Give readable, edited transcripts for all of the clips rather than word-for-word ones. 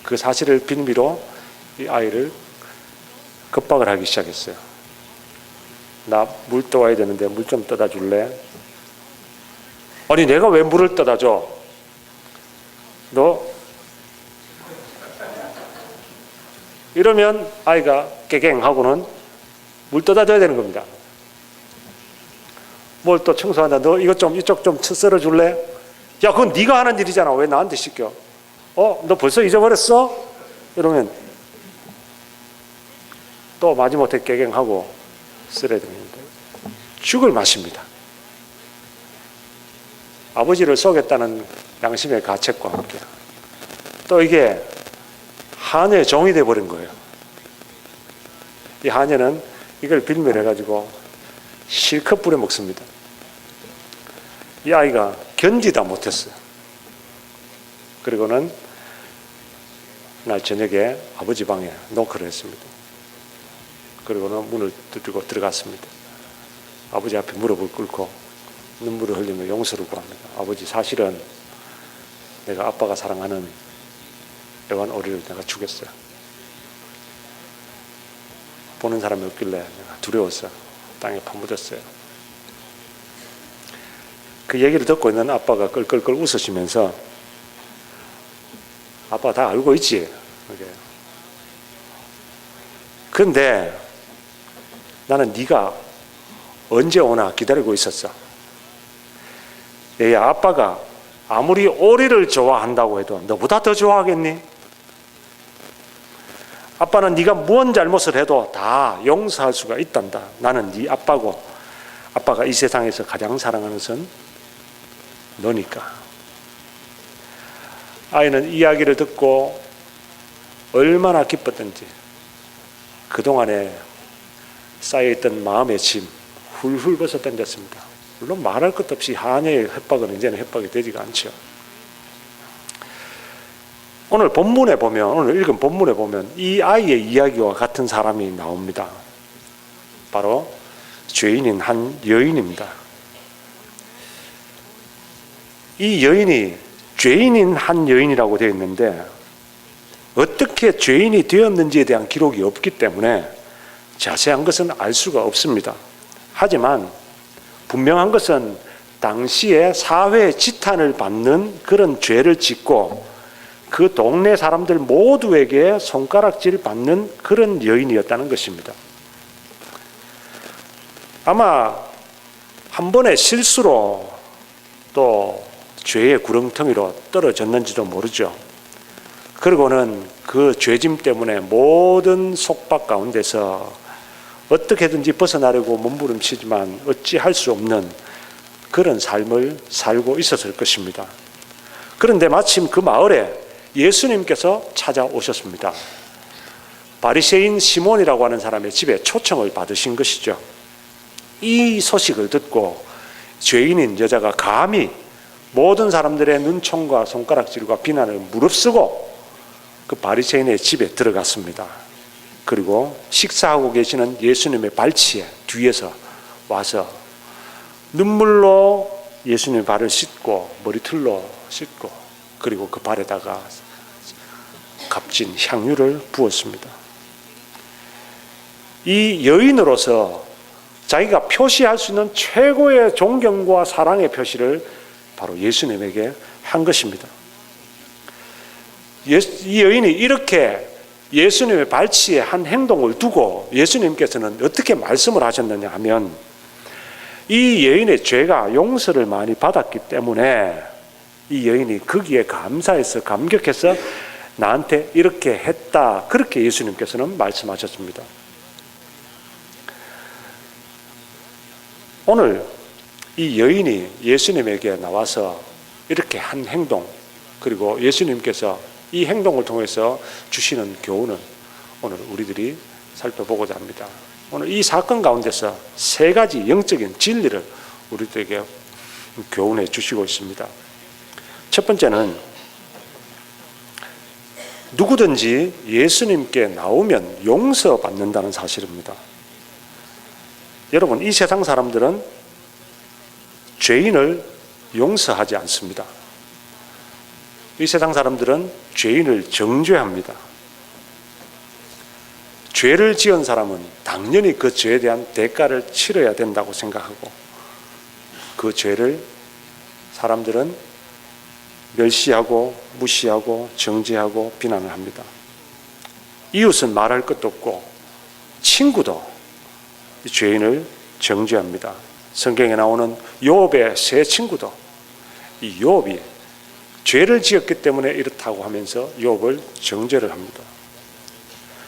그 사실을 빌미로 이 아이를 겁박을 하기 시작했어요. 나 물 떠와야 되는데 물 좀 떠다 줄래? 아니 내가 왜 물을 떠다 줘? 너 이러면 아이가 깨갱하고는 물 떠다 줘야 되는 겁니다. 뭘 또 청소한다. 너 이것 좀 이쪽 좀 썰어 줄래? 야 그건 네가 하는 일이잖아. 왜 나한테 시켜? 너 벌써 잊어버렸어? 이러면 또 마지못해 깨갱하고 쓰러야 되는데 죽을 맛입니다. 아버지를 쏘겠다는 양심의 가책과 함께 또 이게 하녀의 종이 되어버린 거예요. 이 하녀는 이걸 빌미를 해가지고 실컷 부려먹습니다. 이 아이가 견디다 못했어요. 그리고는 날 저녁에 아버지 방에 노크를 했습니다. 그리고는 문을 두드리고 들어갔습니다. 아버지 앞에 무릎을 꿇고 눈물을 흘리며 용서를 구합니다. 아버지 사실은 내가 아빠가 사랑하는 애완 오리를 내가 죽였어요. 보는 사람이 없길래 내가 두려웠어요. 땅에 파묻었어요. 그 얘기를 듣고 있는 아빠가 끌끌끌 웃으시면서 아빠 다 알고 있지? 그런데 나는 네가 언제 오나 기다리고 있었어. 얘야 아빠가 아무리 오리를 좋아한다고 해도 너보다 더 좋아하겠니? 아빠는 네가 무언 잘못을 해도 다 용서할 수가 있단다. 나는 네 아빠고 아빠가 이 세상에서 가장 사랑하는 것은 너니까. 아이는 이야기를 듣고 얼마나 기뻤던지 그동안에 쌓여있던 마음의 짐 훌훌 벗어 던졌습니다. 물론 말할 것 없이 하녀의 협박은 이제는 협박이 되지가 않죠. 오늘 본문에 보면, 오늘 읽은 본문에 보면 이 아이의 이야기와 같은 사람이 나옵니다. 바로 죄인인 한 여인입니다. 이 여인이 죄인인 한 여인이라고 되어 있는데 어떻게 죄인이 되었는지에 대한 기록이 없기 때문에 자세한 것은 알 수가 없습니다. 하지만 분명한 것은 당시에 사회 지탄을 받는 그런 죄를 짓고 그 동네 사람들 모두에게 손가락질 받는 그런 여인이었다는 것입니다. 아마 한 번의 실수로 또 죄의 구렁텅이로 떨어졌는지도 모르죠. 그리고는 그 죄짐 때문에 모든 속박 가운데서 어떻게든지 벗어나려고 몸부림치지만 어찌할 수 없는 그런 삶을 살고 있었을 것입니다. 그런데 마침 그 마을에 예수님께서 찾아오셨습니다. 바리새인 시몬이라고 하는 사람의 집에 초청을 받으신 것이죠. 이 소식을 듣고 죄인인 여자가 감히 모든 사람들의 눈총과 손가락질과 비난을 무릅쓰고 그 바리새인의 집에 들어갔습니다. 그리고 식사하고 계시는 예수님의 발치에 뒤에서 와서 눈물로 예수님의 발을 씻고 머리털로 씻고 그리고 그 발에다가 값진 향유를 부었습니다. 이 여인으로서 자기가 표시할 수 있는 최고의 존경과 사랑의 표시를 바로 예수님에게 한 것입니다. 이 여인이 이렇게 예수님의 발치에 한 행동을 두고 예수님께서는 어떻게 말씀을 하셨느냐 하면 이 여인의 죄가 용서를 많이 받았기 때문에 이 여인이 거기에 감사해서 감격해서 나한테 이렇게 했다. 그렇게 예수님께서는 말씀하셨습니다. 오늘 이 여인이 예수님에게 나와서 이렇게 한 행동 그리고 예수님께서 이 행동을 통해서 주시는 교훈은 오늘 우리들이 살펴보고자 합니다. 오늘 이 사건 가운데서 세 가지 영적인 진리를 우리들에게 교훈해 주시고 있습니다. 첫 번째는 누구든지 예수님께 나오면 용서받는다는 사실입니다. 여러분, 이 세상 사람들은 죄인을 용서하지 않습니다. 이 세상 사람들은 죄인을 정죄합니다. 죄를 지은 사람은 당연히 그 죄에 대한 대가를 치러야 된다고 생각하고 그 죄를 사람들은 멸시하고 무시하고 정죄하고 비난을 합니다. 이웃은 말할 것도 없고 친구도 이 죄인을 정죄합니다. 성경에 나오는 욥의 세 친구도 이 욥이 죄를 지었기 때문에 이렇다고 하면서 욥을 정죄를 합니다.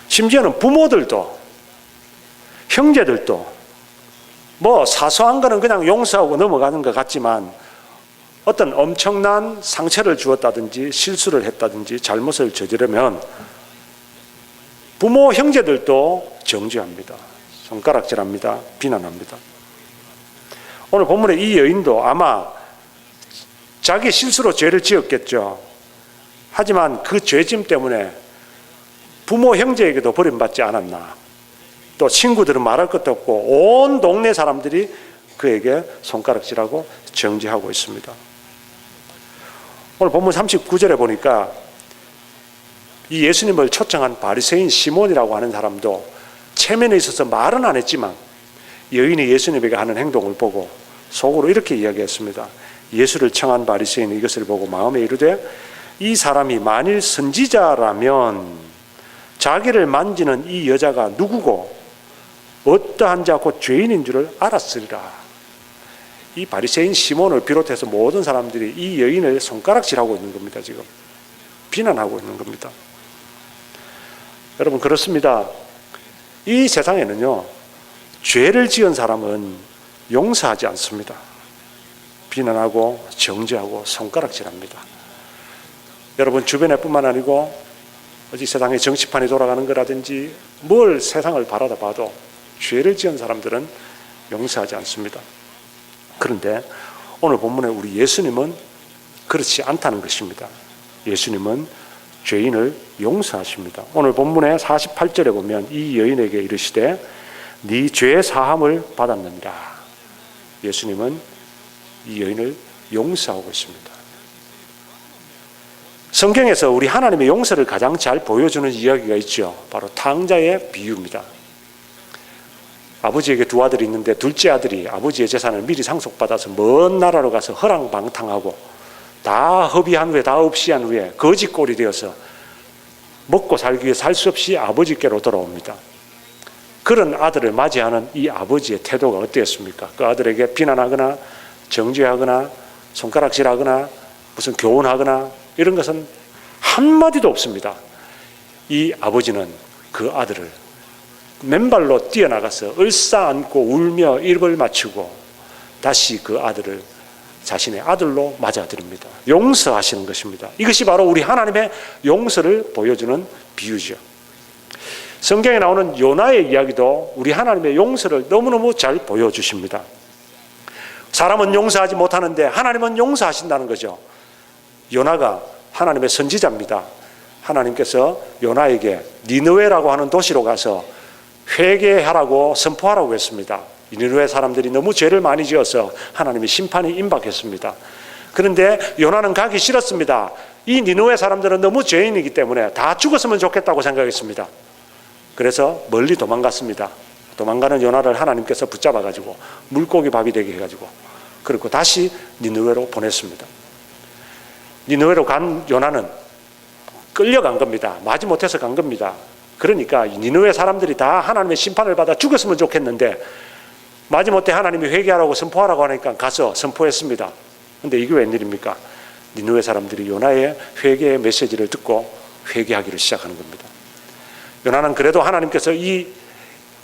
심지어는 부모들도 형제들도 뭐 사소한 거는 그냥 용서하고 넘어가는 것 같지만 어떤 엄청난 상처를 주었다든지 실수를 했다든지 잘못을 저지르면 부모 형제들도 정죄합니다. 손가락질합니다. 비난합니다. 오늘 본문의 이 여인도 아마 자기 실수로 죄를 지었겠죠. 하지만 그 죄짐 때문에 부모 형제에게도 버림받지 않았나. 또 친구들은 말할 것도 없고 온 동네 사람들이 그에게 손가락질하고 정죄하고 있습니다. 오늘 본문 39절에 보니까 이 예수님을 초청한 바리새인 시몬이라고 하는 사람도 체면에 있어서 말은 안 했지만 여인이 예수님에게 하는 행동을 보고 속으로 이렇게 이야기했습니다. 예수를 청한 바리새인이 이것을 보고 마음에 이르되 이 사람이 만일 선지자라면 자기를 만지는 이 여자가 누구고 어떠한 자 곧 죄인인 줄을 알았으리라. 이 바리새인 시몬을 비롯해서 모든 사람들이 이 여인을 손가락질하고 있는 겁니다. 지금 비난하고 있는 겁니다. 여러분 그렇습니다. 이 세상에는요 죄를 지은 사람은 용서하지 않습니다. 비난하고 정죄하고 손가락질합니다. 여러분 주변에 뿐만 아니고 어디 세상에 정치판이 돌아가는 거라든지 뭘 세상을 바라다 봐도 죄를 지은 사람들은 용서하지 않습니다. 그런데 오늘 본문에 우리 예수님은 그렇지 않다는 것입니다. 예수님은 죄인을 용서하십니다. 오늘 본문의 48절에 보면 이 여인에게 이르시되 네 죄 사함을 받았느니라. 예수님은 이 여인을 용서하고 있습니다. 성경에서 우리 하나님의 용서를 가장 잘 보여주는 이야기가 있죠. 바로 탕자의 비유입니다. 아버지에게 두 아들이 있는데 둘째 아들이 아버지의 재산을 미리 상속받아서 먼 나라로 가서 허랑방탕하고 다 허비한 후에 다 없이한 후에 거지꼴이 되어서 먹고 살기 위해 살 수 없이 아버지께로 돌아옵니다. 그런 아들을 맞이하는 이 아버지의 태도가 어땠습니까? 그 아들에게 비난하거나 정죄하거나 손가락질하거나 무슨 교훈하거나 이런 것은 한마디도 없습니다. 이 아버지는 그 아들을 맨발로 뛰어나가서 얼싸안고 울며 입을 맞추고 다시 그 아들을 자신의 아들로 맞아들입니다. 용서하시는 것입니다. 이것이 바로 우리 하나님의 용서를 보여주는 비유죠. 성경에 나오는 요나의 이야기도 우리 하나님의 용서를 너무너무 잘 보여주십니다. 사람은 용서하지 못하는데 하나님은 용서하신다는 거죠. 요나가 하나님의 선지자입니다. 하나님께서 요나에게 니느웨라고 하는 도시로 가서 회개하라고 선포하라고 했습니다. 니느웨 사람들이 너무 죄를 많이 지어서 하나님의 심판이 임박했습니다. 그런데 요나는 가기 싫었습니다. 이 니느웨 사람들은 너무 죄인이기 때문에 다 죽었으면 좋겠다고 생각했습니다. 그래서 멀리 도망갔습니다. 도망가는 요나를 하나님께서 붙잡아가지고 물고기 밥이 되게 해가지고 그리고 다시 니느웨로 보냈습니다. 니느웨로 간 요나는 끌려간 겁니다. 마지못해서 간 겁니다. 그러니까 니느웨 사람들이 다 하나님의 심판을 받아 죽었으면 좋겠는데 마지못해 하나님이 회개하라고 선포하라고 하니까 가서 선포했습니다. 그런데 이게 웬일입니까? 니느웨 사람들이 요나의 회개의 메시지를 듣고 회개하기를 시작하는 겁니다. 요나는 그래도 하나님께서 이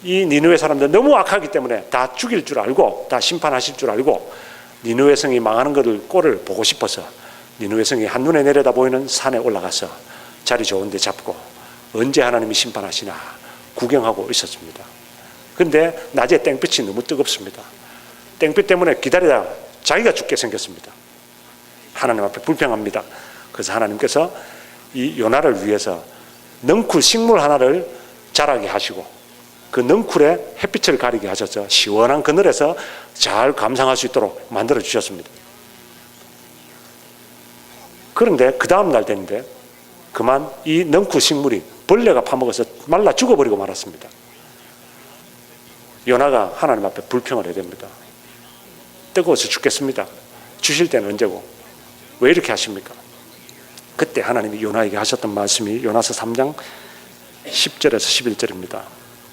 니느웨 사람들 너무 악하기 때문에 다 죽일 줄 알고 다 심판하실 줄 알고 니느웨 성이 망하는 꼴을 보고 싶어서 니느웨 성이 한눈에 내려다 보이는 산에 올라가서 자리 좋은 데 잡고 언제 하나님이 심판하시나 구경하고 있었습니다. 그런데 낮에 땡볕이 너무 뜨겁습니다. 땡볕 때문에 기다리다가 자기가 죽게 생겼습니다. 하나님 앞에 불평합니다. 그래서 하나님께서 이 요나를 위해서 넝쿨 식물 하나를 자라게 하시고 그 넝쿨에 햇빛을 가리게 하셔서 시원한 그늘에서 잘 감상할 수 있도록 만들어 주셨습니다. 그런데 그 다음 날 됐는데 그만 이 넝쿨 식물이 벌레가 파먹어서 말라 죽어버리고 말았습니다. 요나가 하나님 앞에 불평을 해야 됩니다. 뜨거워서 죽겠습니다. 주실 때는 언제고 왜 이렇게 하십니까? 그때 하나님이 요나에게 하셨던 말씀이 요나서 3장 10절에서 11절입니다.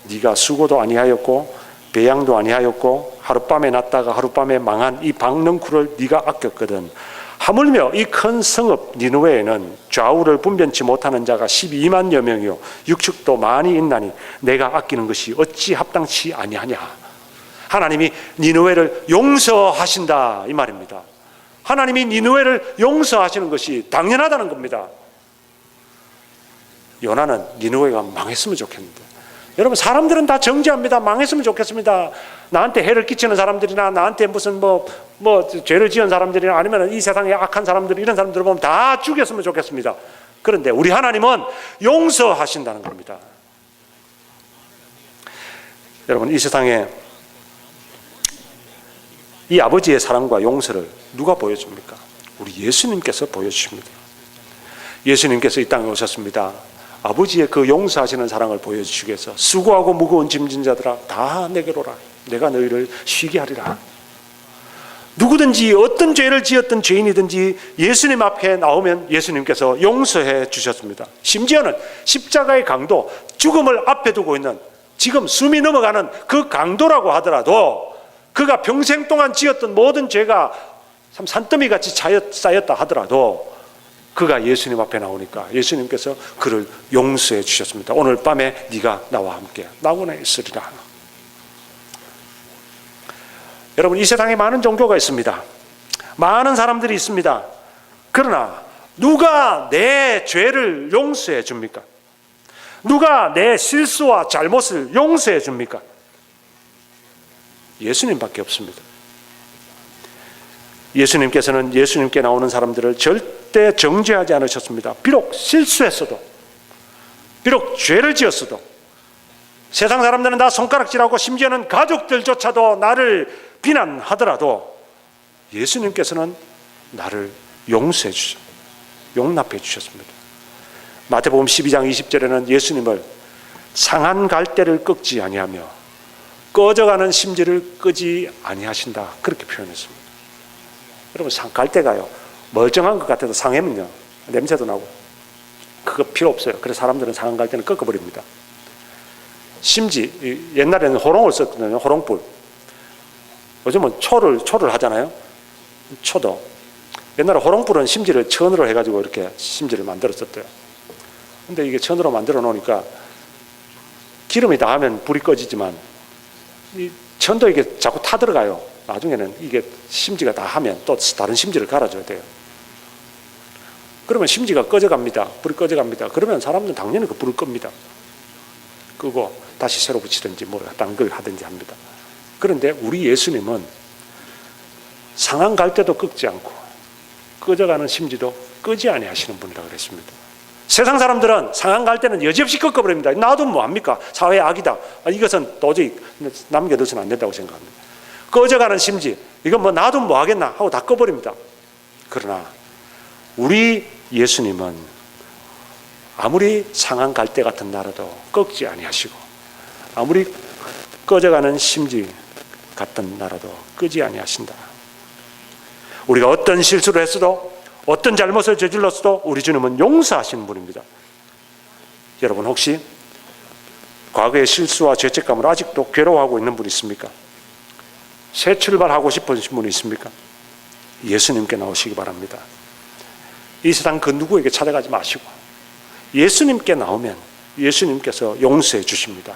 네가 수고도 아니하였고 배양도 아니하였고 하룻밤에 났다가 하룻밤에 망한 이 박넝쿨을 네가 아꼈거든. 하물며 이 큰 성읍 니느웨에는 좌우를 분변치 못하는 자가 12만여 명이요 육축도 많이 있나니 내가 아끼는 것이 어찌 합당치 아니하냐. 하나님이 니느웨를 용서하신다 이 말입니다. 하나님이 니느웨를 용서하시는 것이 당연하다는 겁니다. 요나는 니느웨가 망했으면 좋겠는데, 여러분 사람들은 다 정죄합니다. 망했으면 좋겠습니다. 나한테 해를 끼치는 사람들이나 나한테 무슨 뭐 죄를 지은 사람들이나 아니면 이 세상에 악한 사람들, 이런 사람들을 보면 다 죽였으면 좋겠습니다. 그런데 우리 하나님은 용서하신다는 겁니다. 여러분 이 세상에 이 아버지의 사랑과 용서를 누가 보여줍니까? 우리 예수님께서 보여주십니다. 예수님께서 이 땅에 오셨습니다. 아버지의 그 용서하시는 사랑을 보여주시기 위해서 수고하고 무거운 짐진 자들아 다 내게로 오라. 내가 너희를 쉬게 하리라. 누구든지 어떤 죄를 지었던 죄인이든지 예수님 앞에 나오면 예수님께서 용서해 주셨습니다. 심지어는 십자가의 강도, 죽음을 앞에 두고 있는 지금 숨이 넘어가는 그 강도라고 하더라도 그가 평생 동안 지었던 모든 죄가 참 산더미같이 쌓였다 하더라도 그가 예수님 앞에 나오니까 예수님께서 그를 용서해 주셨습니다. 오늘 밤에 네가 나와 함께 나오나 있으리라. 여러분 이 세상에 많은 종교가 있습니다. 많은 사람들이 있습니다. 그러나 누가 내 죄를 용서해 줍니까? 누가 내 실수와 잘못을 용서해 줍니까? 예수님밖에 없습니다. 예수님께서는 예수님께 나오는 사람들을 절대 정죄하지 않으셨습니다. 비록 실수했어도, 비록 죄를 지었어도, 세상 사람들은 다 손가락질하고 심지어는 가족들조차도 나를 비난하더라도 예수님께서는 나를 용서해 주셨, 용납해 주셨습니다. 마태복음 12장 20절에는 예수님을 상한 갈대를 꺾지 아니하며 꺼져가는 심지를 끄지 아니하신다 그렇게 표현했습니다. 여러분 갈대가요 멀쩡한 것 같아도 상하면요 냄새도 나고 그거 필요 없어요. 그래서 사람들은 상한 갈대는 꺾어버립니다. 심지 옛날에는 호롱을 썼거든요. 호롱불. 요즘은 초를 하잖아요. 초도 옛날에 호롱불은 심지를 천으로 해가지고 이렇게 심지를 만들었었대요. 근데 이게 천으로 만들어 놓으니까 기름이 닿으면 불이 꺼지지만 이 천도 이게 자꾸 타들어가요. 나중에는 이게 심지가 다 하면 또 다른 심지를 갈아줘야 돼요. 그러면 심지가 꺼져갑니다. 불이 꺼져갑니다. 그러면 사람들은 당연히 그 불을 끕니다. 끄고 다시 새로 붙이든지 뭐 다른 걸 하든지 합니다. 그런데 우리 예수님은 상한 갈대도 꺾지 않고 꺼져가는 심지도 끄지 아니하시는 분이라고 그랬습니다. 세상 사람들은 상한 갈대는 여지없이 꺾어버립니다. 놔두면 뭐합니까? 사회의 악이다. 이것은 도저히 남겨둬서는 안 된다고 생각합니다. 꺼져가는 심지, 이건 뭐 놔두면 뭐 하겠나 하고 다 꺼버립니다. 그러나 우리 예수님은 아무리 상한 갈대 같은 나라도 꺾지 아니하시고 아무리 꺼져가는 심지 같은 나라도 끄지 아니하신다. 우리가 어떤 실수를 했어도 어떤 잘못을 저질렀어도 우리 주님은 용서하시는 분입니다. 여러분 혹시 과거의 실수와 죄책감을 아직도 괴로워하고 있는 분 있습니까? 새 출발하고 싶으신 분 있습니까? 예수님께 나오시기 바랍니다. 이 세상 그 누구에게 찾아가지 마시고 예수님께 나오면 예수님께서 용서해 주십니다.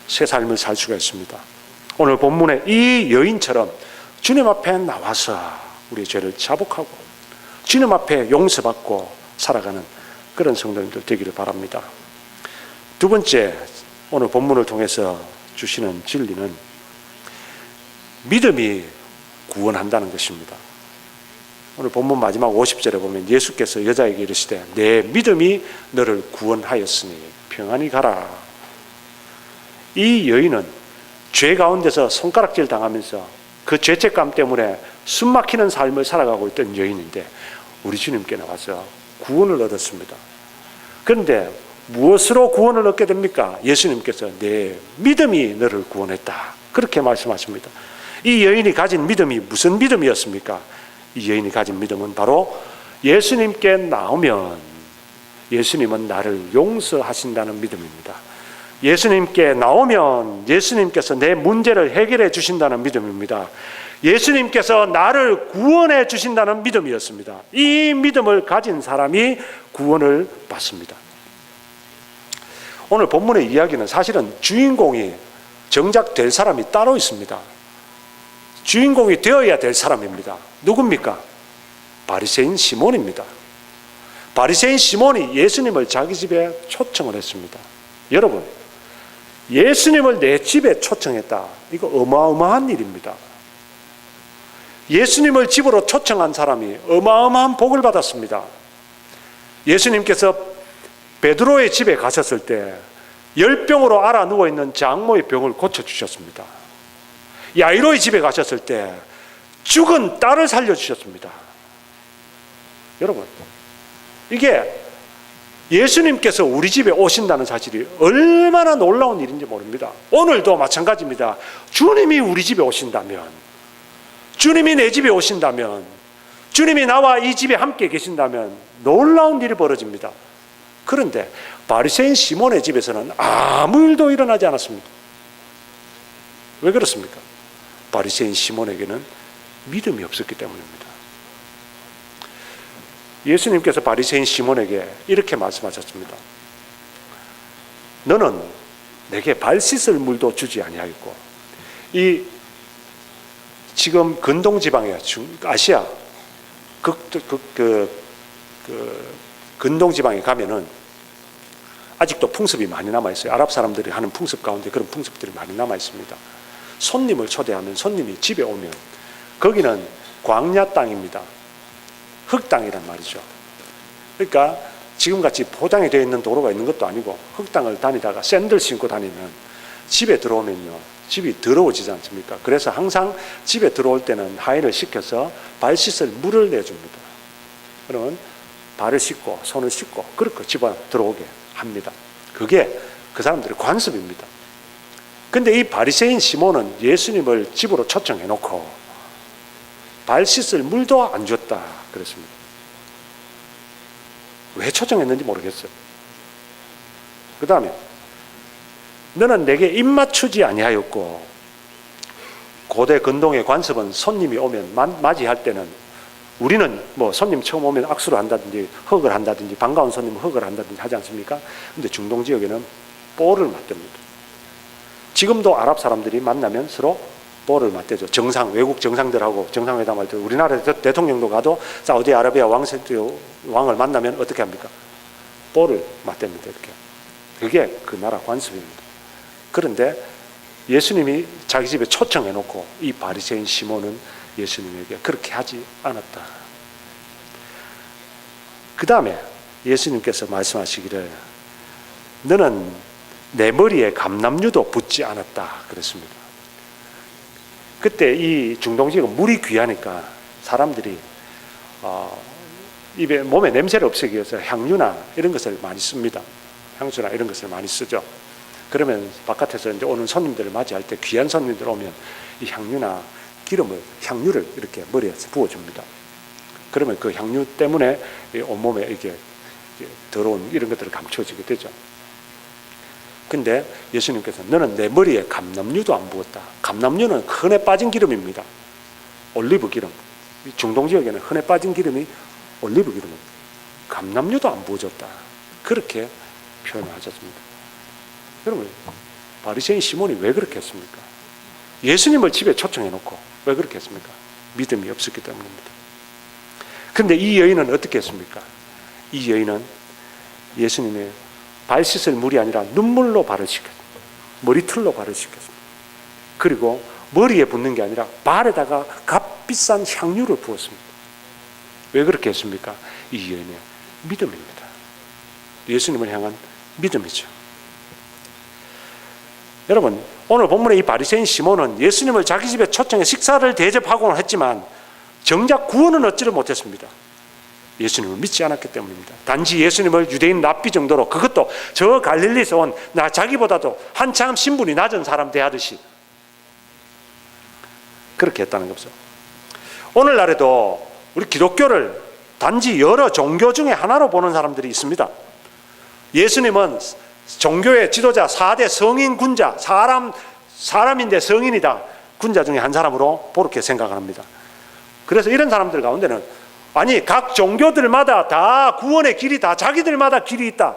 새 삶을 살 수가 있습니다. 오늘 본문에 이 여인처럼 주님 앞에 나와서 우리의 죄를 자복하고 주님 앞에 용서받고 살아가는 그런 성도님들 되기를 바랍니다. 두 번째, 오늘 본문을 통해서 주시는 진리는 믿음이 구원한다는 것입니다. 오늘 본문 마지막 50절에 보면 예수께서 여자에게 이르시되 내 믿음이 너를 구원하였으니 평안히 가라. 이 여인은 죄 가운데서 손가락질 당하면서 그 죄책감 때문에 숨막히는 삶을 살아가고 있던 여인인데 우리 주님께 나와서 구원을 얻었습니다. 그런데 무엇으로 구원을 얻게 됩니까? 예수님께서 내 믿음이 너를 구원했다, 그렇게 말씀하십니다. 이 여인이 가진 믿음이 무슨 믿음이었습니까? 이 여인이 가진 믿음은 바로 예수님께 나오면 예수님은 나를 용서하신다는 믿음입니다. 예수님께 나오면 예수님께서 내 문제를 해결해 주신다는 믿음입니다. 예수님께서 나를 구원해 주신다는 믿음이었습니다. 이 믿음을 가진 사람이 구원을 받습니다. 오늘 본문의 이야기는 사실은 주인공이 정작 될 사람이 따로 있습니다. 주인공이 되어야 될 사람입니다. 누굽니까? 바리새인 시몬입니다. 바리새인 시몬이 예수님을 자기 집에 초청을 했습니다. 여러분, 예수님을 내 집에 초청했다, 이거 어마어마한 일입니다. 예수님을 집으로 초청한 사람이 어마어마한 복을 받았습니다. 예수님께서 베드로의 집에 가셨을 때 열병으로 앓아 누워있는 장모의 병을 고쳐주셨습니다. 야이로의 집에 가셨을 때 죽은 딸을 살려주셨습니다. 여러분, 이게 예수님께서 우리 집에 오신다는 사실이 얼마나 놀라운 일인지 모릅니다. 오늘도 마찬가지입니다. 주님이 우리 집에 오신다면, 주님이 내 집에 오신다면, 주님이 나와 이 집에 함께 계신다면 놀라운 일이 벌어집니다. 그런데 바리새인 시몬의 집에서는 아무 일도 일어나지 않았습니다. 왜 그렇습니까? 바리새인 시몬에게는 믿음이 없었기 때문입니다. 예수님께서 바리새인 시몬에게 이렇게 말씀하셨습니다. 너는 내게 발 씻을 물도 주지 아니하였고, 이 지금 근동 지방에 아시아 근동 지방에 가면은 아직도 풍습이 많이 남아 있어요. 아랍 사람들이 하는 풍습 가운데 그런 풍습들이 많이 남아 있습니다. 손님을 초대하면, 손님이 집에 오면, 거기는 광야 땅입니다. 흙땅이란 말이죠. 그러니까 지금같이 포장이 되어 있는 도로가 있는 것도 아니고 흙땅을 다니다가 샌들 신고 다니면 집에 들어오면요, 집이 더러워지지 않습니까? 그래서 항상 집에 들어올 때는 하인을 시켜서 발 씻을 물을 내줍니다. 그러면 발을 씻고 손을 씻고 그렇게 집에 들어오게 합니다. 그게 그 사람들의 관습입니다. 근데 이 바리새인 시몬은 예수님을 집으로 초청해 놓고 발 씻을 물도 안 줬다 그랬습니다. 왜 초청했는지 모르겠어요. 그 다음에 너는 내게 입 맞추지 아니하였고, 고대 근동의 관습은 손님이 오면 맞이할 때는, 우리는 뭐 손님 처음 오면 악수를 한다든지 헉을 한다든지 반가운 손님은 헉을 한다든지 하지 않습니까? 근데 중동 지역에는 뽀를 맞댑니다. 지금도 아랍 사람들이 만나면 서로 뽀를 맞대죠. 정상, 외국 정상들하고 정상회담할 때, 우리나라 대통령도 가도 사우디아라비아 왕을 만나면 어떻게 합니까? 뽀를 맞댑니다. 이렇게. 그게 그 나라 관습입니다. 그런데 예수님이 자기 집에 초청해 놓고 이 바리새인 시몬은 예수님에게 그렇게 하지 않았다. 그 다음에 예수님께서 말씀하시기를 너는 내 머리에 감람류도 붓지 않았다 그랬습니다. 그때 이 중동지역은 물이 귀하니까 사람들이 입에 몸에 냄새를 없애기 위해서 향유나 이런 것을 많이 씁니다. 향수나 이런 것을 많이 쓰죠. 그러면 바깥에서 이제 오는 손님들을 맞이할 때, 귀한 손님들 오면 이 향유나 향유를 이렇게 머리에 부어줍니다. 그러면 그 향유 때문에 온몸에 이게 더러운 이런 것들을 감춰지게 되죠. 근데 예수님께서 너는 내 머리에 감람류도 안 부었다. 감람류는 흔해 빠진 기름입니다. 올리브 기름. 중동 지역에는 흔해 빠진 기름이 올리브 기름입니다. 감람류도 안 부어줬다. 그렇게 표현을 하셨습니다. 여러분, 바리새인 시몬이 왜 그렇게 했습니까? 예수님을 집에 초청해 놓고 왜 그렇게 했습니까? 믿음이 없었기 때문입니다. 그런데 이 여인은 어떻게 했습니까? 이 여인은 예수님의 발 씻을 물이 아니라 눈물로 발을 씻겼습니다. 머리털로 발을 씻겼습니다. 그리고 머리에 붓는 게 아니라 발에다가 값비싼 향유를 부었습니다. 왜 그렇게 했습니까? 이 여인의 믿음입니다. 예수님을 향한 믿음이죠. 여러분, 오늘 본문의 이 바리새인 시몬은 예수님을 자기 집에 초청해 식사를 대접하고는 했지만 정작 구원은 얻지를 못했습니다. 예수님을 믿지 않았기 때문입니다. 단지 예수님을 유대인 랍비 정도로, 그것도 저 갈릴리에서 온 자기보다도 한참 신분이 낮은 사람 대하듯이 그렇게 했다는 것이죠. 오늘날에도 우리 기독교를 단지 여러 종교 중에 하나로 보는 사람들이 있습니다. 예수님은 종교의 지도자, 4대 성인 군자, 사람인데 성인이다, 군자 중에 한 사람으로 그렇게 생각합니다. 그래서 이런 사람들 가운데는 아니, 각 종교들마다 다 구원의 길이 다 자기들마다 길이 있다.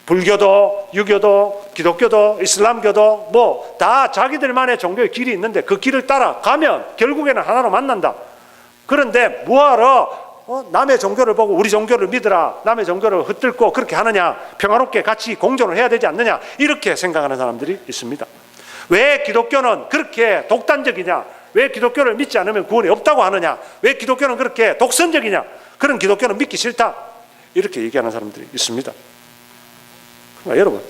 불교도, 유교도, 기독교도, 이슬람교도 뭐 다 자기들만의 종교의 길이 있는데 그 길을 따라가면 결국에는 하나로 만난다. 그런데 뭐하러 남의 종교를 보고 우리 종교를 믿으라, 남의 종교를 흩뚫고 그렇게 하느냐, 평화롭게 같이 공존을 해야 되지 않느냐, 이렇게 생각하는 사람들이 있습니다. 왜 기독교는 그렇게 독단적이냐, 왜 기독교를 믿지 않으면 구원이 없다고 하느냐, 왜 기독교는 그렇게 독선적이냐, 그런 기독교는 믿기 싫다, 이렇게 얘기하는 사람들이 있습니다. 그러니까 여러분,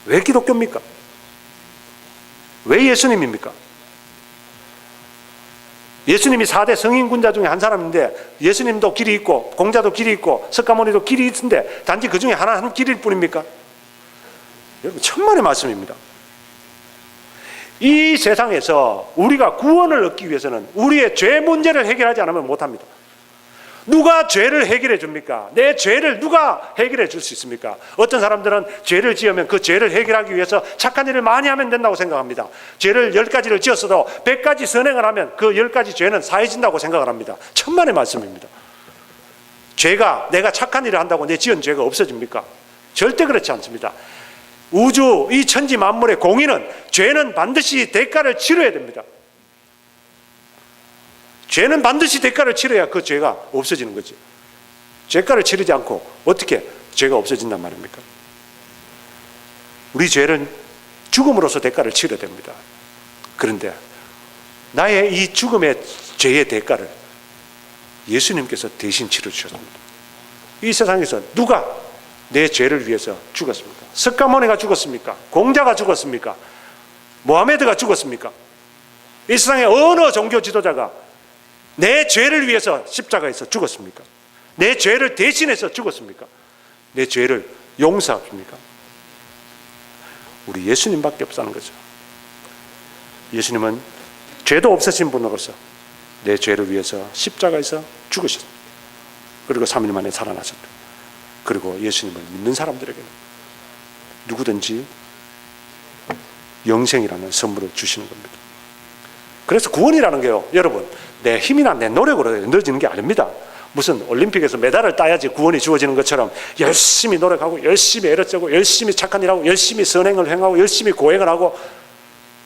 왜 기독교입니까? 왜 예수님입니까? 예수님이 4대 성인군자 중에 한 사람인데 예수님도 길이 있고 공자도 길이 있고 석가모니도 길이 있는데 단지 그 중에 한 길일 뿐입니까? 여러분, 천만의 말씀입니다. 이 세상에서 우리가 구원을 얻기 위해서는 우리의 죄 문제를 해결하지 않으면 못합니다. 누가 죄를 해결해 줍니까? 내 죄를 누가 해결해 줄 수 있습니까? 어떤 사람들은 죄를 지으면 그 죄를 해결하기 위해서 착한 일을 많이 하면 된다고 생각합니다. 죄를 10가지를 지었어도 100가지 선행을 하면 그 10가지 죄는 사해진다고 생각을 합니다. 천만의 말씀입니다. 죄가, 내가 착한 일을 한다고 내 지은 죄가 없어집니까? 절대 그렇지 않습니다. 우주, 이 천지 만물의 공의는 죄는 반드시 대가를 치러야 됩니다. 죄는 반드시 대가를 치러야 그 죄가 없어지는 거지. 대가를 치르지 않고 어떻게 죄가 없어진단 말입니까? 우리 죄는 죽음으로써 대가를 치러야 됩니다. 그런데 나의 이 죽음의 죄의 대가를 예수님께서 대신 치러주셨습니다. 이 세상에서 누가 내 죄를 위해서 죽었습니까? 석가모니가 죽었습니까? 공자가 죽었습니까? 모하메드가 죽었습니까? 이 세상의 어느 종교 지도자가 내 죄를 위해서 십자가에서 죽었습니까? 내 죄를 대신해서 죽었습니까? 내 죄를 용서합니까? 우리 예수님밖에 없다는 거죠. 예수님은 죄도 없으신 분으로서 내 죄를 위해서 십자가에서 죽으셨습니다. 그리고 3일 만에 살아나셨습니다. 그리고 예수님을 믿는 사람들에게는 누구든지 영생이라는 선물을 주시는 겁니다. 그래서 구원이라는 게요, 여러분, 내 힘이나 내 노력으로 얻어지는 게 아닙니다. 무슨 올림픽에서 메달을 따야지 구원이 주어지는 것처럼 열심히 노력하고 열심히 애를 쓰고 열심히 착한 일하고 열심히 선행을 행하고 열심히 고행을 하고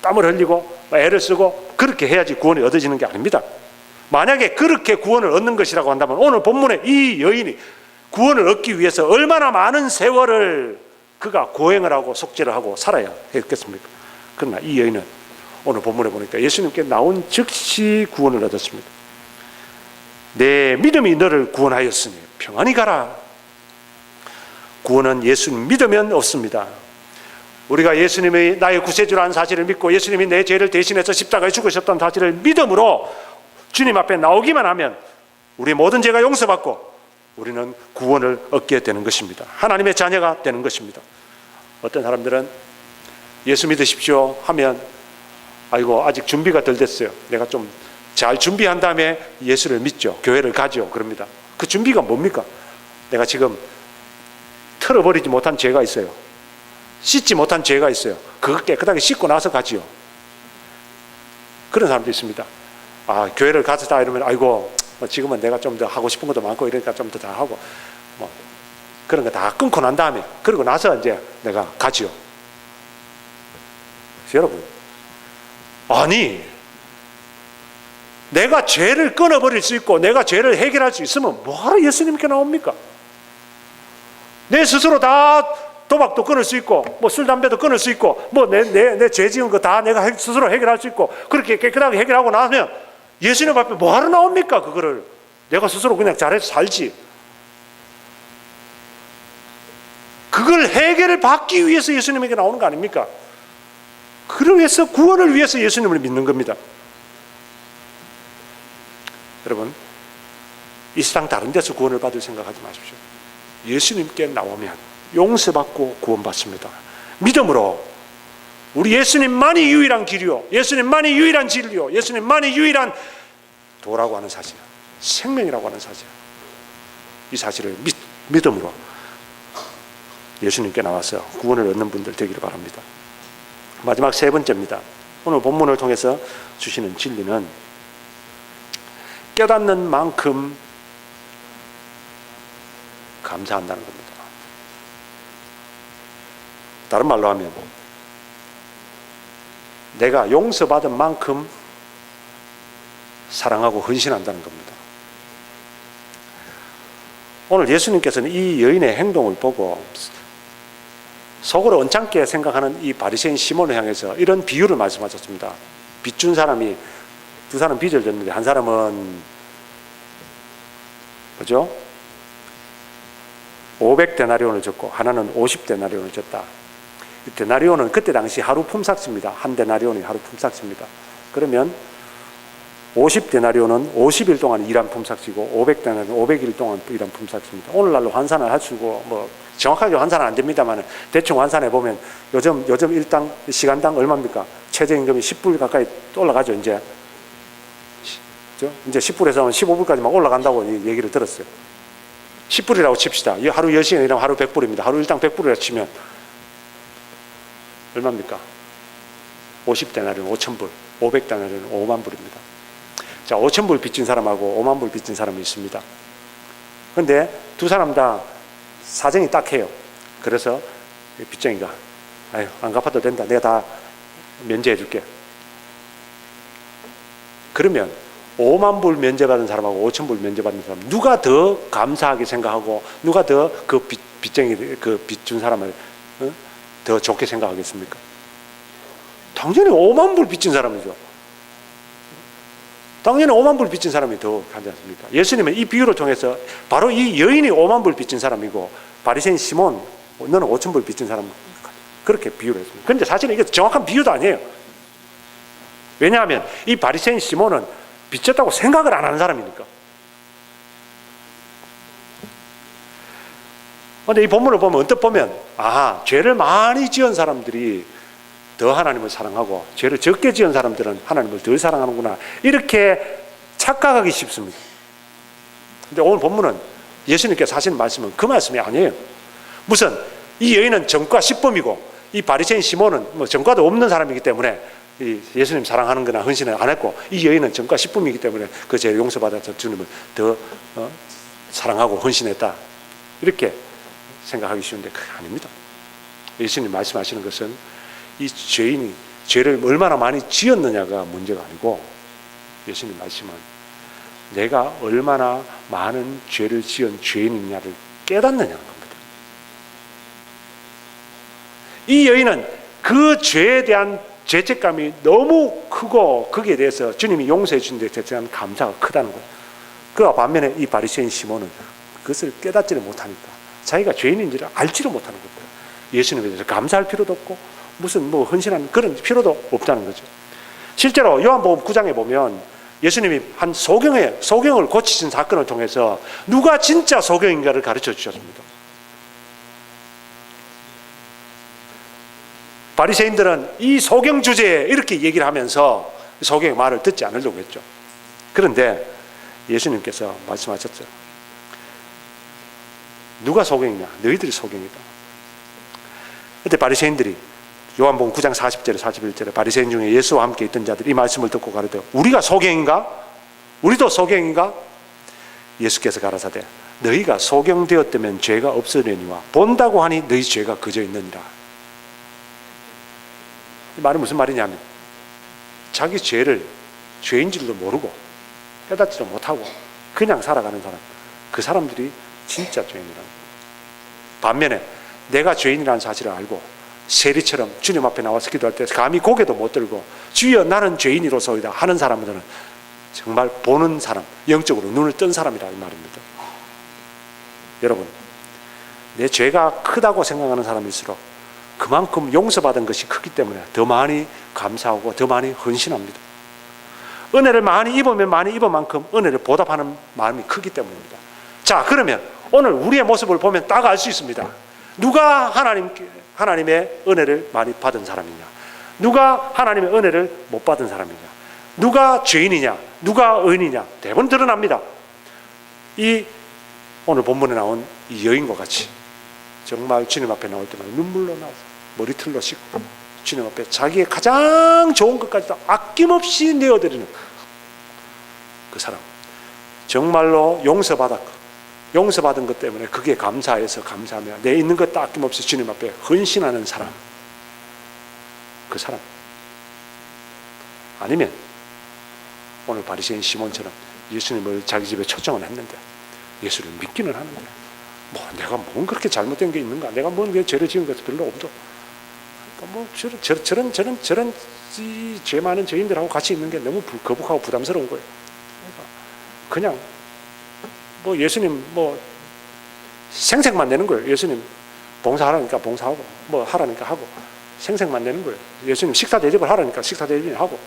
땀을 흘리고 애를 쓰고 그렇게 해야지 구원이 얻어지는 게 아닙니다. 만약에 그렇게 구원을 얻는 것이라고 한다면 오늘 본문에 이 여인이 구원을 얻기 위해서 얼마나 많은 세월을 그가 고행을 하고 속죄를 하고 살아야 했겠습니까? 그러나 이 여인은 오늘 본문에 보니까 예수님께 나온 즉시 구원을 얻었습니다. 내 믿음이 너를 구원하였으니 평안히 가라. 구원은 예수님 믿으면 없습니다. 우리가 예수님이 나의 구세주라는 사실을 믿고 예수님이 내 죄를 대신해서 십자가에 죽으셨다는 사실을 믿음으로 주님 앞에 나오기만 하면 우리의 모든 죄가 용서받고 우리는 구원을 얻게 되는 것입니다. 하나님의 자녀가 되는 것입니다. 어떤 사람들은 예수 믿으십시오 하면 아이고 아직 준비가 덜 됐어요. 내가 좀 잘 준비한 다음에 예수를 믿죠. 교회를 가죠. 그럽니다. 그 준비가 뭡니까? 내가 지금 털어버리지 못한 죄가 있어요. 씻지 못한 죄가 있어요. 그거 깨끗하게 씻고 나서 가지요. 그런 사람도 있습니다. 아, 교회를 가서다 이러면 아이고 지금은 내가 좀 더 하고 싶은 것도 많고 이러니까 좀 더 다 하고 뭐 그런 거 다 끊고 난 다음에 그러고 나서 이제 내가 가지요. 여러분, 아니 내가 죄를 끊어버릴 수 있고 내가 죄를 해결할 수 있으면 뭐하러 예수님께 나옵니까? 내 스스로 다 도박도 끊을 수 있고 뭐 술 담배도 끊을 수 있고 뭐 내 죄 지은 거 다 내가 스스로 해결할 수 있고 그렇게 깨끗하게 해결하고 나면 예수님 앞에 뭐하러 나옵니까? 그거를 내가 스스로 그냥 잘해서 살지. 그걸 해결을 받기 위해서 예수님에게 나오는 거 아닙니까? 그래서 구원을 위해서 예수님을 믿는 겁니다. 여러분, 이 세상 다른 데서 구원을 받을 생각하지 마십시오. 예수님께 나오면 용서받고 구원받습니다. 믿음으로 우리 예수님만이 유일한 길이요, 예수님만이 유일한 진리요, 예수님만이 유일한 도라고 하는 사실, 생명이라고 하는 사실, 이 사실을 믿음으로 예수님께 나와서 구원을 얻는 분들 되기를 바랍니다. 마지막 세 번째입니다. 오늘 본문을 통해서 주시는 진리는 깨닫는 만큼 감사한다는 겁니다. 다른 말로 하면 내가 용서받은 만큼 사랑하고 헌신한다는 겁니다. 오늘 예수님께서는 이 여인의 행동을 보고 속으로 언짢게 생각하는 이 바리새인 시몬을 향해서 이런 비유를 말씀하셨습니다. 빚 준 사람이 두 사람 빚을 졌는데 한 사람은 그죠? 500데나리온을 줬고 하나는 50데나리온을 줬다. 데나리온은 그때 당시 하루 품삯입니다. 한 데나리온이 하루 품삯입니다. 그러면 50데나리온은 50일 동안 일한 품삯이고 500데나리온은 500일 동안 일한 품삯입니다. 오늘날로 환산을 하시고 뭐 정확하게 환산은 안 됩니다만 대충 환산해 보면 요즘 일당 시간당 얼마입니까? 최저임금이 10불 가까이 올라가죠. 이제 10불에서 15불까지 막 올라간다고 얘기를 들었어요. 10불이라고 칩시다. 하루 10시간 일하면 하루 100불입니다. 하루 일당 100불이라 치면 얼마입니까? 50데나리온 5,000불, 500데나리온 5만 불입니다. 자, 5,000불 빚진 사람하고 5만 불 빚진 사람이 있습니다. 그런데 두 사람 다 사정이 딱해요. 그래서 빚쟁이가 아유, 안 갚아도 된다. 내가 다 면제해 줄게. 그러면 5만 불 면제받은 사람하고 5,000불 면제받은 사람 누가 더 감사하게 생각하고 누가 더 그 빚쟁이 그 빚 준 사람을 더 좋게 생각하겠습니까? 당연히 5만 불 빚진 사람이죠. 당연히 5만 불 빚진 사람이 더 하지 않습니까? 예수님은 이 비유를 통해서 바로 이 여인이 5만 불 빚진 사람이고 바리새인 시몬 너는 5천 불 빚진 사람 그렇게 비유를 했습니다. 그런데 사실은 이게 정확한 비유도 아니에요. 왜냐하면 이 바리새인 시몬은 빚졌다고 생각을 안 하는 사람이니까. 그런데 이 본문을 보면 언뜻 보면 죄를 많이 지은 사람들이 더 하나님을 사랑하고 죄를 적게 지은 사람들은 하나님을 덜 사랑하는구나 이렇게 착각하기 쉽습니다. 그런데 오늘 본문은 예수님께서 하시는 말씀은 그 말씀이 아니에요. 무슨 이 여인은 전과 10범이고 이 바리새인 시몬은 뭐 전과도 없는 사람이기 때문에 예수님 사랑하는 거나 헌신을 안 했고 이 여인은 전과 10범이기 때문에 그 죄를 용서받아서 주님을 더 사랑하고 헌신했다 이렇게 생각하기 쉬운데 그게 아닙니다. 예수님 말씀하시는 것은 이 죄인이 죄를 얼마나 많이 지었느냐가 문제가 아니고 예수님 말씀은 내가 얼마나 많은 죄를 지은 죄인이냐를 깨닫느냐는 겁니다. 이 여인은 그 죄에 대한 죄책감이 너무 크고 거기에 대해서 주님이 용서해 준 데 대한 감사가 크다는 거예요. 그와 반면에 이 바리새인 시몬은 그것을 깨닫지를 못하니까 자기가 죄인인지를 알지를 못하는 겁니다. 예수님에 대해서 감사할 필요도 없고 무슨 뭐 헌신하는 그런 필요도 없다는 거죠. 실제로 요한복음 9장에 보면 예수님이 한 소경을 고치신 사건을 통해서 누가 진짜 소경인가를 가르쳐 주셨습니다. 바리새인들은 이 소경 주제에 이렇게 얘기를 하면서 소경의 말을 듣지 않으려고 했죠. 그런데 예수님께서 말씀하셨죠. 누가 소경이냐? 너희들이 소경이다. 그때 바리새인들이 요한복음 9장 40절에 41절에 바리새인 중에 예수와 함께 있던 자들이 이 말씀을 듣고 가로되 우리가 소경인가? 우리도 소경인가? 예수께서 가라사대 너희가 소경되었다면 죄가 없으려니와 본다고 하니 너희 죄가 그저 있느니라. 이 말은 무슨 말이냐면 자기 죄를 죄인 줄도 모르고 깨닫지도 못하고 그냥 살아가는 사람, 그 사람들이 진짜 죄인이라는 거예요. 반면에 내가 죄인이라는 사실을 알고 세리처럼 주님 앞에 나와서 기도할 때 감히 고개도 못 들고 주여 나는 죄인이로소이다 하는 사람들은 정말 보는 사람, 영적으로 눈을 뜬 사람이라 이 말입니다. 여러분, 내 죄가 크다고 생각하는 사람일수록 그만큼 용서받은 것이 크기 때문에 더 많이 감사하고 더 많이 헌신합니다. 은혜를 많이 입으면 많이 입은 만큼 은혜를 보답하는 마음이 크기 때문입니다. 자, 그러면 오늘 우리의 모습을 보면 딱 알 수 있습니다. 누가 하나님의 은혜를 많이 받은 사람이냐, 누가 하나님의 은혜를 못 받은 사람이냐, 누가 죄인이냐, 누가 의인이냐, 대부분 드러납니다. 이 오늘 본문에 나온 이 여인과 같이 정말 주님 앞에 나올 때마다 눈물로 나와서 머리털로 씻고 주님 앞에 자기의 가장 좋은 것까지도 아낌없이 내어드리는 그 사람, 정말로 용서받은 것 때문에 그게 감사해서 감사하며 내 있는 것도 아낌없이 주님 앞에 헌신하는 사람, 그 사람. 아니면 오늘 바리새인 시몬처럼 예수님을 자기 집에 초청을 했는데 예수를 믿기는 하는데 뭐 내가 뭔 그렇게 잘못된 게 있는가, 내가 뭔 죄를 지은 것도 별로 없어, 뭐 저런 죄 많은 죄인들하고 같이 있는 게 너무 거북하고 부담스러운 거예요. 그냥 뭐 예수님 뭐 생색만 내는 거예요. 예수님 봉사하라니까 봉사하고, 뭐 하라니까 하고, 생색만 내는 거예요. 예수님 식사 대접을 하라니까 식사 대접을 하고.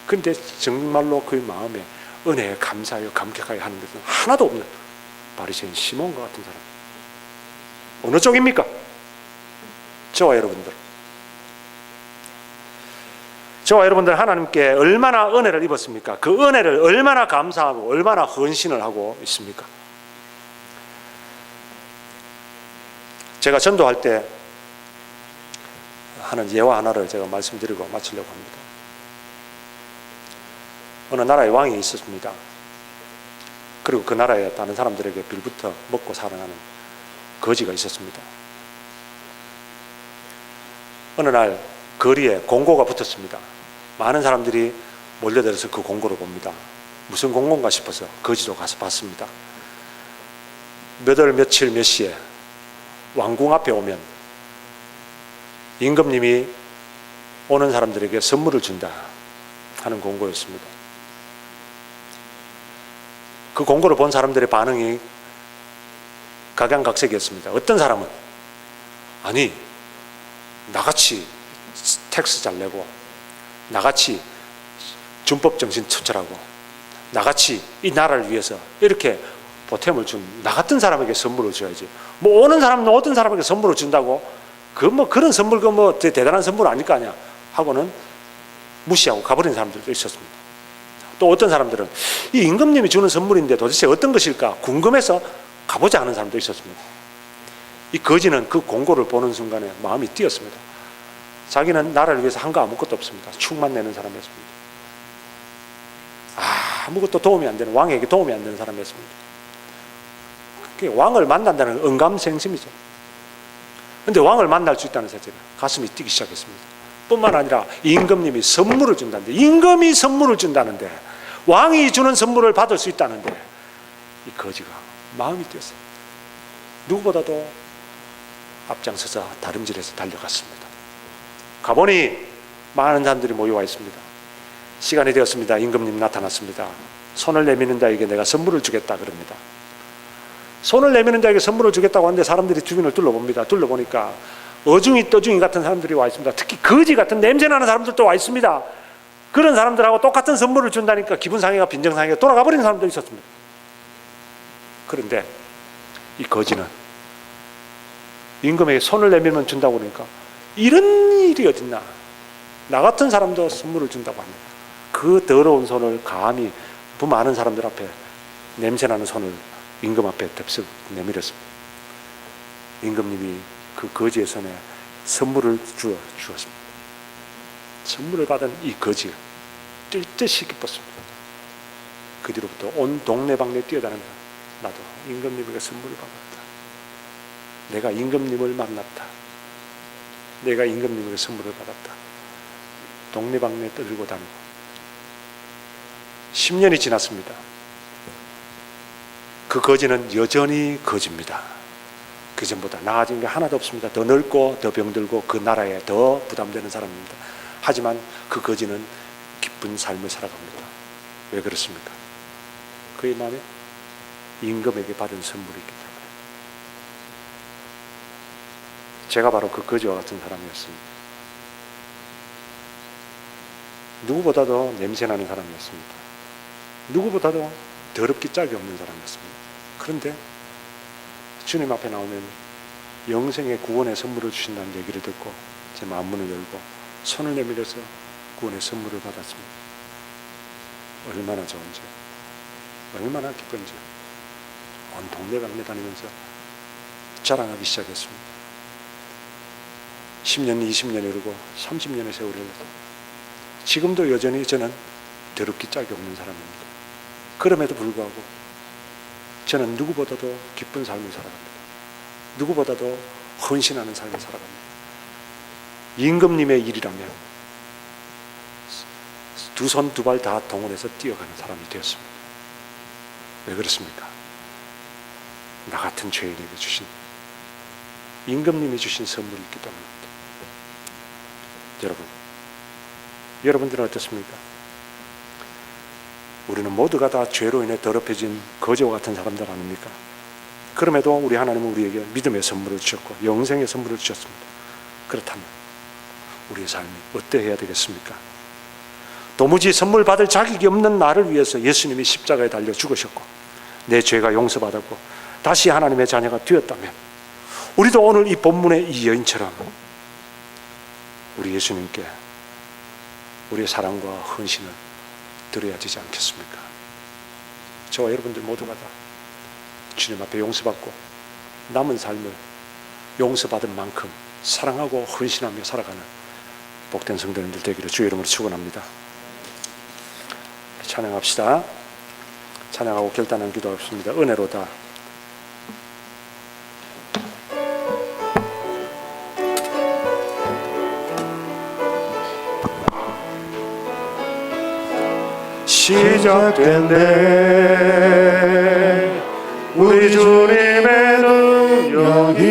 근데 정말로 그 마음에 은혜에 감사하여 감격하여 하는 것은 하나도 없는 바리새인 시몬과 같은 사람. 어느 쪽입니까? 저와 여러분들 하나님께 얼마나 은혜를 입었습니까? 그 은혜를 얼마나 감사하고 얼마나 헌신을 하고 있습니까? 제가 전도할 때 하는 예화 하나를 제가 말씀드리고 마치려고 합니다. 어느 나라에 왕이 있었습니다. 그리고 그 나라에 다른 사람들에게 빌부터 먹고 살아가는 거지가 있었습니다. 어느 날 거리에 공고가 붙었습니다. 많은 사람들이 몰려들어서 그 공고를 봅니다. 무슨 공고인가 싶어서 거지도 가서 봤습니다. 몇 월 며칠 몇 시에 왕궁 앞에 오면 임금님이 오는 사람들에게 선물을 준다 하는 공고였습니다. 그 공고를 본 사람들의 반응이 각양각색이었습니다. 어떤 사람은 아니 나같이 텍스 잘 내고, 나같이 준법 정신 투철하고, 나같이 이 나라를 위해서 이렇게 보탬을 준 나 같은 사람에게 선물을 줘야지, 뭐 오는 사람은 어떤 사람에게 선물을 준다고 그 뭐 그런 선물 그 뭐 대단한 선물 아닐 거 아니야 하고는 무시하고 가버린 사람들도 있었습니다. 또 어떤 사람들은 이 임금님이 주는 선물인데 도대체 어떤 것일까 궁금해서 가보자 하는 사람도 있었습니다. 이 거지는 그 공고를 보는 순간에 마음이 뛰었습니다. 자기는 나라를 위해서 한 거 아무것도 없습니다. 축만 내는 사람이었습니다. 아무것도 도움이 안 되는, 왕에게 도움이 안 되는 사람이었습니다. 왕을 만난다는 언감생심이죠. 그런데 왕을 만날 수 있다는 사실에 가슴이 뛰기 시작했습니다. 뿐만 아니라 임금님이 선물을 준다는데, 임금이 선물을 준다는데, 왕이 주는 선물을 받을 수 있다는데, 이 거지가 마음이 뛰었어요. 누구보다도 앞장서서 다름질해서 달려갔습니다. 가보니 많은 사람들이 모여와 있습니다. 시간이 되었습니다. 임금님 나타났습니다. 손을 내미는 자에게 내가 선물을 주겠다 그럽니다. 손을 내미는 자에게 선물을 주겠다고 하는데 사람들이 주변을 둘러봅니다. 둘러보니까 어중이 떠중이 같은 사람들이 와 있습니다. 특히 거지 같은 냄새나는 사람들도 와 있습니다. 그런 사람들하고 똑같은 선물을 준다니까 기분 상해가 빈정상해가 돌아가 버리는 사람도 있었습니다. 그런데 이 거지는 임금에게 손을 내밀면 준다고 그러니까 이런 일이 어딨나, 나 같은 사람도 선물을 준다고 합니다. 그 더러운 손을 감히 그 많은 사람들 앞에 냄새나는 손을 임금 앞에 덥석 내밀었습니다. 임금님이 그 거지의 손에 선물을 주었습니다. 선물을 받은 이 거지가 뜰 듯이 기뻤습니다. 그 뒤로부터 온 동네방네 뛰어다닙니다. 나도 임금님에게 선물을 받았다. 내가 임금님을 만났다. 내가 임금님에게 선물을 받았다. 동네방네 떨고 다니고 10년이 지났습니다. 그 거지는 여전히 거지입니다. 그 전보다 나아진 게 하나도 없습니다. 더 늙고 더 병들고 그 나라에 더 부담되는 사람입니다. 하지만 그 거지는 기쁜 삶을 살아갑니다. 왜 그렇습니까? 그의 마음에 임금에게 받은 선물이 있기 때문에. 제가 바로 그 거지와 같은 사람이었습니다. 누구보다도 냄새나는 사람이었습니다. 누구보다도 더럽기 짝이 없는 사람이었습니다. 그런데 주님 앞에 나오면 영생의 구원의 선물을 주신다는 얘기를 듣고 제 마음문을 열고 손을 내밀어서 구원의 선물을 받았습니다. 얼마나 좋은지, 얼마나 기쁜지 온 동네 방네 다니면서 자랑하기 시작했습니다. 10년, 20년이 흐르고 30년의 세월이 흘렀습니다. 지금도 여전히 저는 더럽기 짝이 없는 사람입니다. 그럼에도 불구하고 저는 누구보다도 기쁜 삶을 살아갑니다. 누구보다도 헌신하는 삶을 살아갑니다. 임금님의 일이라면 두 손 두 발 다 동원해서 뛰어가는 사람이 되었습니다. 왜 그렇습니까? 나 같은 죄인에게 주신, 임금님이 주신 선물이 있기 때문입니다. 여러분들은 어떻습니까? 우리는 모두가 다 죄로 인해 더럽혀진 거지와 같은 사람들 아닙니까? 그럼에도 우리 하나님은 우리에게 믿음의 선물을 주셨고 영생의 선물을 주셨습니다. 그렇다면 우리의 삶이 어떠해야 되겠습니까? 도무지 선물 받을 자격이 없는 나를 위해서 예수님이 십자가에 달려 죽으셨고 내 죄가 용서받았고 다시 하나님의 자녀가 되었다면 우리도 오늘 이 본문의 이 여인처럼 우리 예수님께 우리의 사랑과 헌신을 드려야 되지 않겠습니까? 저와 여러분들 모두가 다 주님 앞에 용서받고 남은 삶을 용서받은 만큼 사랑하고 헌신하며 살아가는 복된 성도님들 되기를 주의 이름으로 축원합니다. 찬양합시다. 찬양하고 결단한 기도하겠습니다. 은혜로다. 시작됐네 우리 주님의 능력이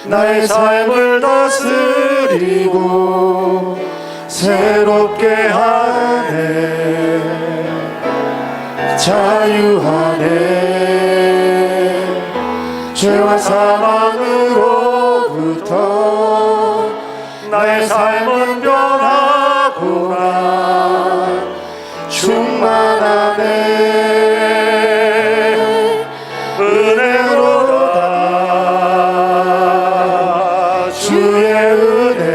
나의 삶을 다스리고 새롭게 하네 자유하네 죄와 사망으로부터 나의 삶은 변하구나 충만하네 은혜로다 주의 은혜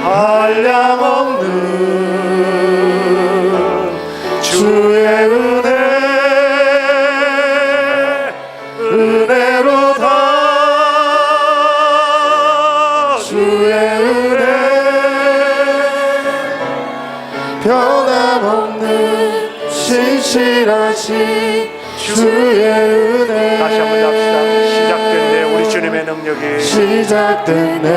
한량없는 주의 은혜 은혜로다 주의 은혜 변함없는 신실하신 주의 은혜 다시 한번 합시다. 시작됐네 우리 주님의 능력이 시작됐네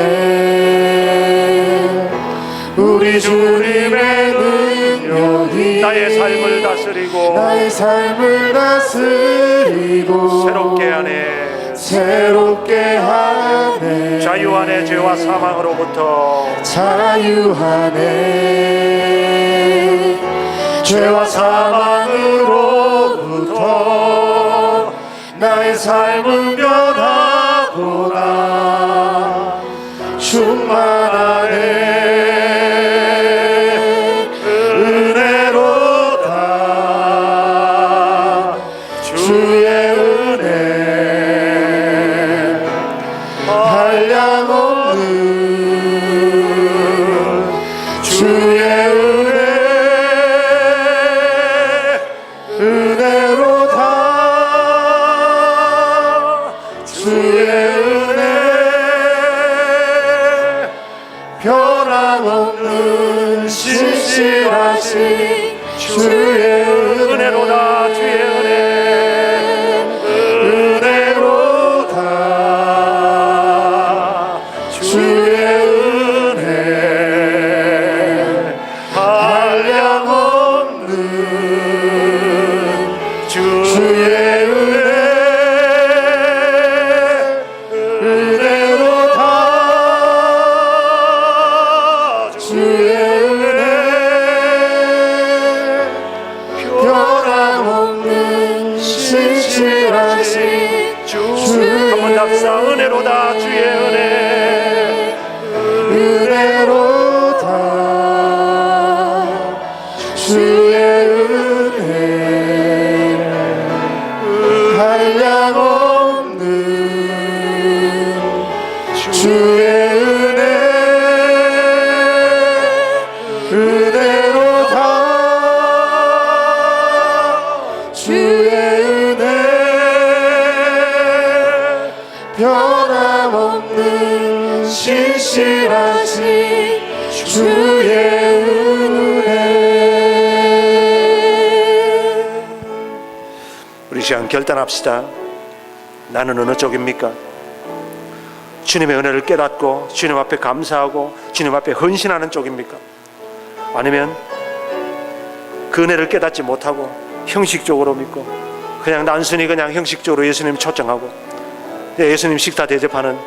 우리 주님의 능력이 나의 삶을 다스리고 새롭게 하네 자유하네 죄와 사망으로부터 자유하네 죄와 사망으로부터 나의 삶은 변하구나 충만하네 은혜로다 주의 은혜 한량없는 주의 은혜 은혜로다 주의 은혜 변함없는 신실하신 주의 은혜로다 주의 은혜 은혜로다 주의 은혜 한량없는 주의 은혜 은혜로다 주의 은혜 변함없는 신실하신 주의 한번 합시다. 은혜로다 주의 은혜 은혜로 주의 은혜 변함없는 신실하신 주의 은혜. 우리 시간 결단합시다. 나는 어느 쪽입니까? 주님의 은혜를 깨닫고 주님 앞에 감사하고 주님 앞에 헌신하는 쪽입니까? 아니면 그 은혜를 깨닫지 못하고 형식적으로 믿고 그냥 단순히 그냥 형식적으로 예수님 초청하고 예수님 식사 대접하는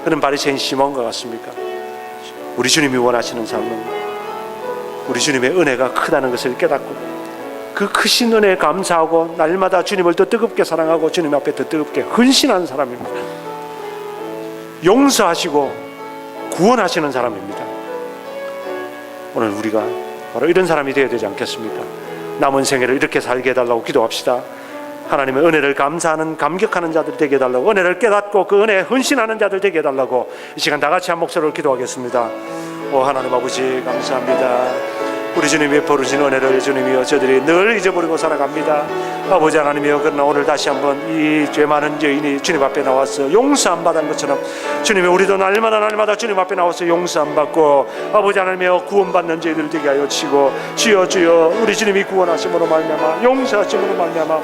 그런 바리새인 시몬과 같습니까? 우리 주님이 원하시는 삶은 우리 주님의 은혜가 크다는 것을 깨닫고 그 크신 은혜에 감사하고 날마다 주님을 더 뜨겁게 사랑하고 주님 앞에 더 뜨겁게 헌신하는 사람입니다. 용서하시고 구원하시는 사람입니다. 오늘 우리가 바로 이런 사람이 되어야 되지 않겠습니까? 남은 생애를 이렇게 살게 해달라고 기도합시다. 하나님의 은혜를 감사하는 감격하는 자들 되게 해달라고, 은혜를 깨닫고 그 은혜에 헌신하는 자들 되게 해달라고 이 시간 다 같이 한 목소리로 기도하겠습니다. 오 하나님 아버지 감사합니다. 우리 주님이 베푸신 은혜를 주님이여 저들이 늘 잊어버리고 살아갑니다. 아버지 하나님이여, 그러나 오늘 다시 한번 이 죄 많은 여인이 주님 앞에 나와서 용서 안 받은 것처럼 주님이 우리도 날마다 주님 앞에 나와서 용서 안 받고 아버지 하나님이여 구원받는 저희들 되게 하여 주시고, 주여 우리 주님이 구원하심으로 말미암아 용서하심으로 말미암아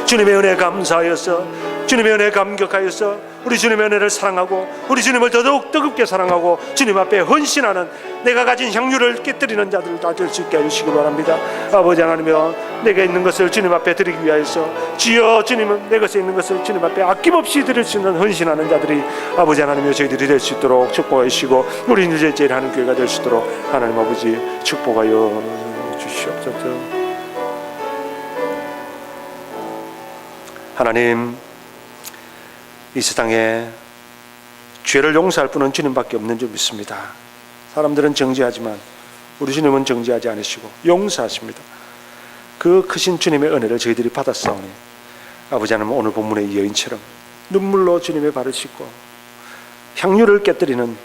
주님의 은혜에 감사하여서 주님의 은혜에 감격하여서 우리 주님의 은혜를 사랑하고 우리 주님을 더더욱 뜨겁게 사랑하고 주님 앞에 헌신하는 내가 가진 향유를 깨뜨리는 자들 다 될 수 있게 해주시기 바랍니다. 아버지 하나님이여, 내게 있는 것을 주님 앞에 드리기 위하여서 주여 주님은 내 것에 있는 것을 주님 앞에 아낌없이 드릴 수 있는 헌신하는 자들이 아버지 하나님이여 저희들이 될 수 있도록 축복해 주시고 우리 이제 제일 하는 교회가 될 수 있도록 하나님 아버지 축복하여 주시옵소서. 하나님, 이 세상에 죄를 용서할 분은 주님밖에 없는 줄 믿습니다. 사람들은 정죄하지만 우리 주님은 정죄하지 않으시고 용서하십니다. 그 크신 주님의 은혜를 저희들이 받았사오니 아버지 하나님, 오늘 본문의 이 여인처럼 눈물로 주님의 발을 씻고 향유를 깨뜨리는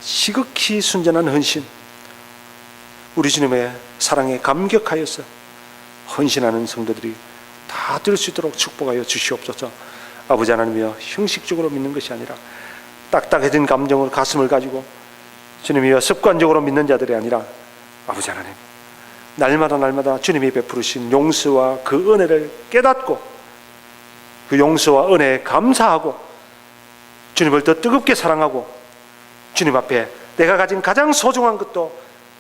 시극히 순전한 헌신, 우리 주님의 사랑에 감격하여서 헌신하는 성도들이 다 될 수 있도록 축복하여 주시옵소서. 아버지 하나님이여, 형식적으로 믿는 것이 아니라 딱딱해진 감정을 가슴을 가지고 주님이여 습관적으로 믿는 자들이 아니라 아버지 하나님, 날마다 주님이 베푸르신 용서와 그 은혜를 깨닫고 그 용서와 은혜에 감사하고 주님을 더 뜨겁게 사랑하고 주님 앞에 내가 가진 가장 소중한 것도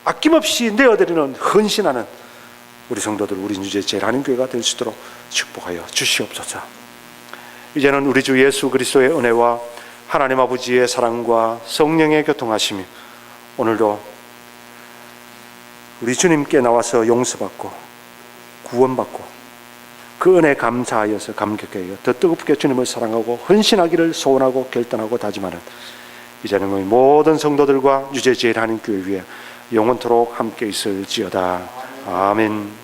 아낌없이 내어드리는 헌신하는 우리 성도들, 우리 주제 제일 하는 교회가 될 수 있도록 축복하여 주시옵소서. 이제는 우리 주 예수 그리스도의 은혜와 하나님 아버지의 사랑과 성령의 교통하심이 오늘도 우리 주님께 나와서 용서받고 구원받고 그 은혜에 감사하여서 감격하여 더 뜨겁게 주님을 사랑하고 헌신하기를 소원하고 결단하고 다짐하는 이제는 우리 모든 성도들과 유죄 제일 하는 교회 위에 영원토록 함께 있을지어다. 아멘.